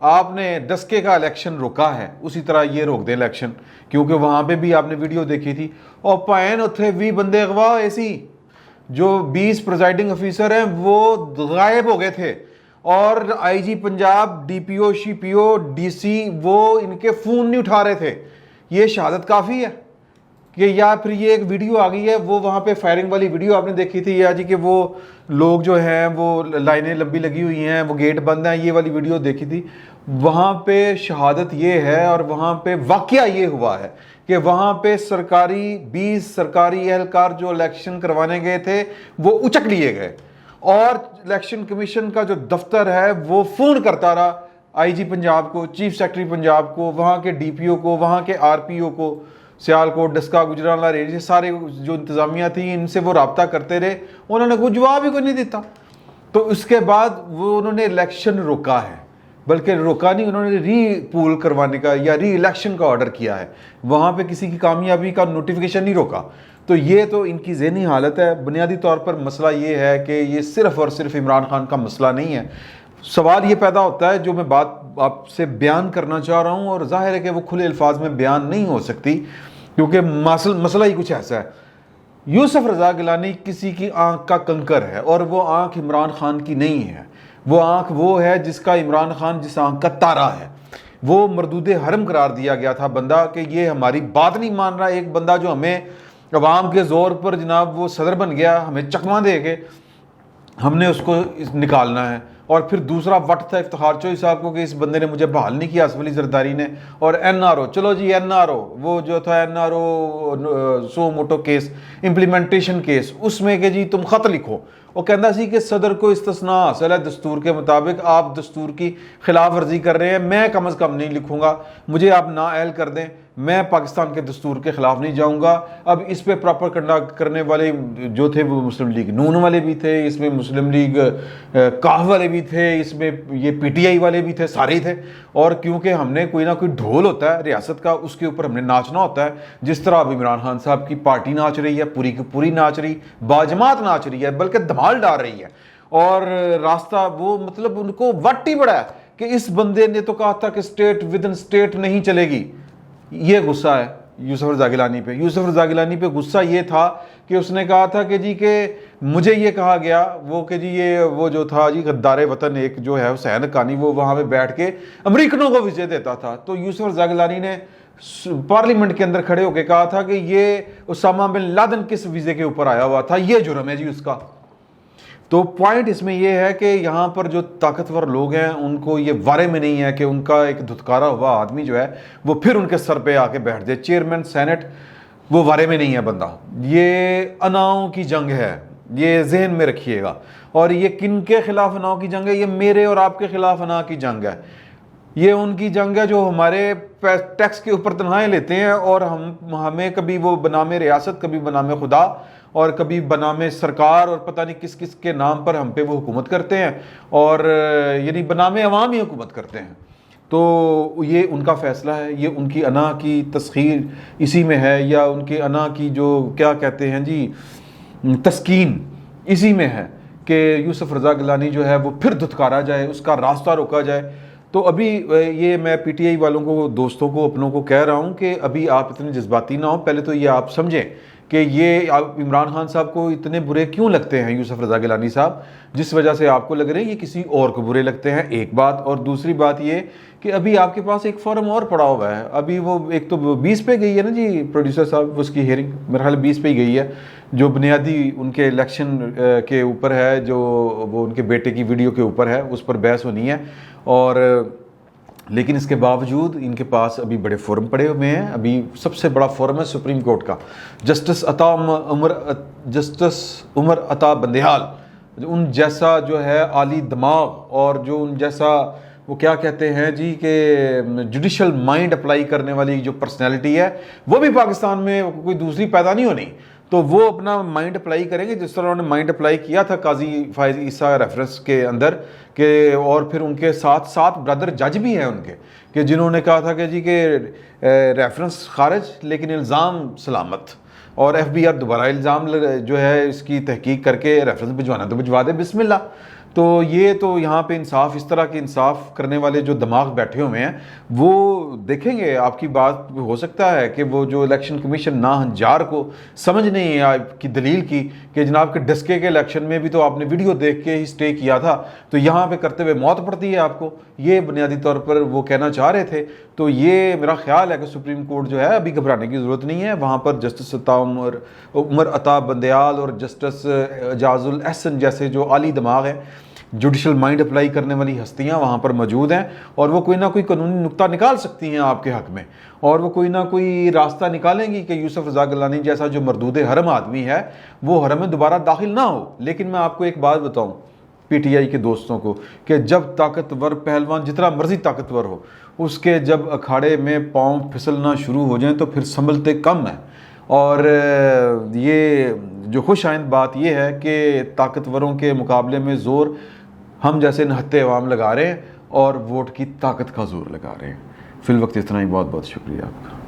آپ نے ڈسکے کا الیکشن روکا ہے اسی طرح یہ روک دیں الیکشن، کیونکہ وہاں پہ بھی آپ نے ویڈیو دیکھی تھی اور پائن اتھے 20 بندے اغوا ایسی جو 20 پریزائڈنگ افیسر ہیں وہ غائب ہو گئے تھے، اور آئی جی پنجاب، ڈی پی او، شی پی او، ڈی سی وہ ان کے فون نہیں اٹھا رہے تھے۔ یہ شہادت کافی ہے کہ یا پھر یہ ایک ویڈیو آ گئی ہے، وہ وہاں پہ فائرنگ والی ویڈیو آپ نے دیکھی تھی یا جی کہ وہ لوگ جو ہیں وہ لائنیں لمبی لگی ہوئی ہیں، وہ گیٹ بند ہیں، یہ والی ویڈیو دیکھی تھی۔ وہاں پہ شہادت یہ ہے اور وہاں پہ واقعہ یہ ہوا ہے کہ وہاں پہ 20 سرکاری اہلکار جو الیکشن کروانے گئے تھے وہ اچک لیے گئے، اور الیکشن کمیشن کا جو دفتر ہے وہ فون کرتا رہا آئی جی پنجاب کو، چیف سیکرٹری پنجاب کو، وہاں کے ڈی پی او کو، وہاں کے آر پی او کو، سیالکوٹ، ڈسکا، گجرانوالہ رینج، سارے جو انتظامیہ تھی ان سے وہ رابطہ کرتے رہے، انہوں نے کوئی جواب ہی کوئی نہیں دیتا۔ تو اس کے بعد وہ انہوں نے الیکشن روکا ہے، بلکہ روکا نہیں، انہوں نے ری پول کروانے کا یا ری الیکشن کا آرڈر کیا ہے، وہاں پہ کسی کی کامیابی کا نوٹیفیکیشن نہیں روکا۔ تو یہ تو ان کی ذہنی حالت ہے۔ بنیادی طور پر مسئلہ یہ ہے کہ یہ صرف اور صرف عمران خان کا مسئلہ نہیں ہے۔ سوال یہ پیدا ہوتا ہے جو میں بات آپ سے بیان کرنا چاہ رہا ہوں، اور ظاہر ہے کہ وہ کھلے الفاظ میں بیان نہیں ہو سکتی کیونکہ مسئلہ ہی کچھ ایسا ہے۔ یوسف رضا گیلانی کسی کی آنکھ کا کنکر ہے، اور وہ آنکھ عمران خان کی نہیں ہے، وہ آنکھ وہ ہے جس کا عمران خان جس آنکھ کا تارا ہے۔ وہ مردود حرم قرار دیا گیا تھا بندہ کہ یہ ہماری بات نہیں مان رہا، ایک بندہ جو ہمیں عوام کے زور پر جناب وہ صدر بن گیا، ہمیں چکمہ دے کے ہم نے اس کو نکالنا ہے۔ اور پھر دوسرا وٹ تھا افتخار چوہی صاحب کو کہ اس بندے نے مجھے بحال نہیں کیا، اسف علی زرداری نے، اور این آر او، چلو جی این آر او، وہ جو تھا N R O suo motu case, implementation case, اس میں کہ جی تم خط لکھو، وہ کہندا سی کہ صدر کو استثناء حاصل ہے دستور کے مطابق، آپ دستور کی خلاف ورزی کر رہے ہیں، میں کم از کم نہیں لکھوں گا، مجھے آپ نااہل کر دیں، میں پاکستان کے دستور کے خلاف نہیں جاؤں گا۔ اب اس پہ پراپر کرنے والے جو تھے وہ مسلم لیگ نون والے بھی تھے، اس میں مسلم لیگ کاف والے بھی تھے، اس میں یہ پی ٹی آئی والے بھی تھے، سارے تھے۔ اور کیونکہ ہم نے کوئی نہ کوئی ڈھول ہوتا ہے ریاست کا، اس کے اوپر ہم نے ناچنا ہوتا ہے، جس طرح اب عمران خان صاحب کی پارٹی ناچ رہی ہے، پوری کی پوری ناچ رہی، باجماعت ناچ رہی ہے، بلکہ دھمال ڈال رہی ہے۔ اور راستہ وہ مطلب ان کو وٹ ہی بڑا ہے کہ اس بندے نے تو کہا تھا کہ اسٹیٹ ود ان اسٹیٹ نہیں چلے گی۔ یہ غصہ ہے یوسف رضا گیلانی پہ۔ یوسف رضا گیلانی پہ غصہ یہ تھا کہ اس نے کہا تھا کہ جی کہ مجھے یہ کہا گیا وہ کہ جی یہ وہ جو تھا جی غدار وطن ایک جو ہے حسین حقانی، وہ وہاں پہ بیٹھ کے امریکنوں کو ویزے دیتا تھا، تو یوسف رضا گیلانی نے پارلیمنٹ کے اندر کھڑے ہو کے کہا تھا کہ یہ اسامہ بن لادن کس ویزے کے اوپر آیا ہوا تھا، یہ جرم ہے جی اس کا۔ تو پوائنٹ اس میں یہ ہے کہ یہاں پر جو طاقتور لوگ ہیں ان کو یہ وارے میں نہیں ہے کہ ان کا ایک دھتکارا ہوا آدمی جو ہے وہ پھر ان کے سر پہ آ کے بیٹھ جائے، چیئرمین سینٹ وہ وارے میں نہیں ہے بندہ۔ یہ اناؤں کی جنگ ہے، یہ ذہن میں رکھیے گا۔ اور یہ کن کے خلاف اناؤں کی جنگ ہے؟ یہ میرے اور آپ کے خلاف انا کی جنگ ہے۔ یہ ان کی جنگ ہے جو ہمارے ٹیکس کے اوپر تنخواہیں لیتے ہیں، اور ہمیں کبھی وہ بنام ریاست، کبھی بنام خدا، اور کبھی بنام سرکار، اور پتہ نہیں کس کس کے نام پر ہم پہ وہ حکومت کرتے ہیں، اور یعنی بنام عوام ہی حکومت کرتے ہیں۔ تو یہ ان کا فیصلہ ہے، یہ ان کی انا کی تسخیر اسی میں ہے، یا ان کے انا کی جو کیا کہتے ہیں جی تسکین اسی میں ہے کہ یوسف رضا گیلانی جو ہے وہ پھر دھتکارا جائے، اس کا راستہ روکا جائے۔ تو ابھی یہ میں پی ٹی آئی والوں کو، دوستوں کو، اپنوں کو کہہ رہا ہوں کہ ابھی آپ اتنے جذباتی نہ ہوں، پہلے تو یہ آپ سمجھیں کہ یہ عمران خان صاحب کو اتنے برے کیوں لگتے ہیں یوسف رضا گیلانی صاحب، جس وجہ سے آپ کو لگ رہے ہیں یہ کسی اور کو برے لگتے ہیں، ایک بات۔ اور دوسری بات یہ کہ ابھی آپ کے پاس ایک فارم اور پڑا ہوا ہے، ابھی وہ ایک تو 20 پہ گئی ہے نا جی پروڈیوسر صاحب، اس کی ہیئرنگ میرے خیال 20 پہ ہی گئی ہے، جو بنیادی ان کے الیکشن کے اوپر ہے، جو وہ ان کے بیٹے کی ویڈیو کے اوپر ہے، اس پر بحث ہونی ہے۔ اور لیکن اس کے باوجود ان کے پاس ابھی بڑے فورم پڑے ہوئے ہیں۔ ابھی سب سے بڑا فورم ہے سپریم کورٹ کا، جسٹس عمر عطا بندیال، ان جیسا جو ہے عالی دماغ، اور جو ان جیسا وہ کیا کہتے ہیں جی کہ جوڈیشل مائنڈ اپلائی کرنے والی جو پرسنالٹی ہے، وہ بھی پاکستان میں کوئی دوسری پیدا نہیں ہونی۔ تو وہ اپنا مائنڈ اپلائی کریں گے جس طرح انہوں نے مائنڈ اپلائی کیا تھا قاضی فائز عیسیٰ ریفرنس کے اندر کہ، اور پھر ان کے ساتھ برادر جج بھی ہیں ان کے، کہ جنہوں نے کہا تھا کہ جی کہ ریفرنس خارج لیکن الزام سلامت، اور ایف بی آر دوبارہ الزام جو ہے اس کی تحقیق کر کے ریفرنس بھجوانا تو بھجوا دے، بسم اللہ۔ تو یہ تو یہاں پہ انصاف، اس طرح کے انصاف کرنے والے جو دماغ بیٹھے ہوئے ہیں وہ دیکھیں گے آپ کی بات. ہو سکتا ہے کہ وہ جو الیکشن کمیشن ناہنجار کو سمجھ نہیں ہے آپ کی دلیل کی کہ جناب کے ڈسکے کے الیکشن میں بھی تو آپ نے ویڈیو دیکھ کے ہی سٹے کیا تھا، تو یہاں پہ کرتے ہوئے موت پڑتی ہے آپ کو، یہ بنیادی طور پر وہ کہنا چاہ رہے تھے. تو یہ میرا خیال ہے کہ سپریم کورٹ جو ہے ابھی گھبرانے کی ضرورت نہیں ہے. وہاں پر جسٹس عمر عطا بندیال اور جسٹس اعجاز الاحسن جیسے جو عالی دماغ ہیں، جوڈیشل مائنڈ اپلائی کرنے والی ہستیاں وہاں پر موجود ہیں، اور وہ کوئی نہ کوئی قانونی نقطہ نکال سکتی ہیں آپ کے حق میں، اور وہ کوئی نہ کوئی راستہ نکالیں گی کہ یوسف رضا گیلانی جیسا جو مردود حرم آدمی ہے وہ حرم میں دوبارہ داخل نہ ہو. لیکن میں آپ کو ایک بات بتاؤں پی ٹی آئی کے دوستوں کو کہ جب طاقتور پہلوان جتنا مرضی طاقتور ہو، اس کے جب اکھاڑے میں پاؤں پھسلنا شروع ہو جائیں تو پھر سنبھلتے کم ہیں. اور یہ جو خوش آئند بات یہ ہے کہ طاقتوروں کے مقابلے میں زور ہم جیسے نہتے عوام لگا رہے ہیں اور ووٹ کی طاقت کا زور لگا رہے ہیں. فی الوقت اتنا ہی. بہت بہت شکریہ آپ کا.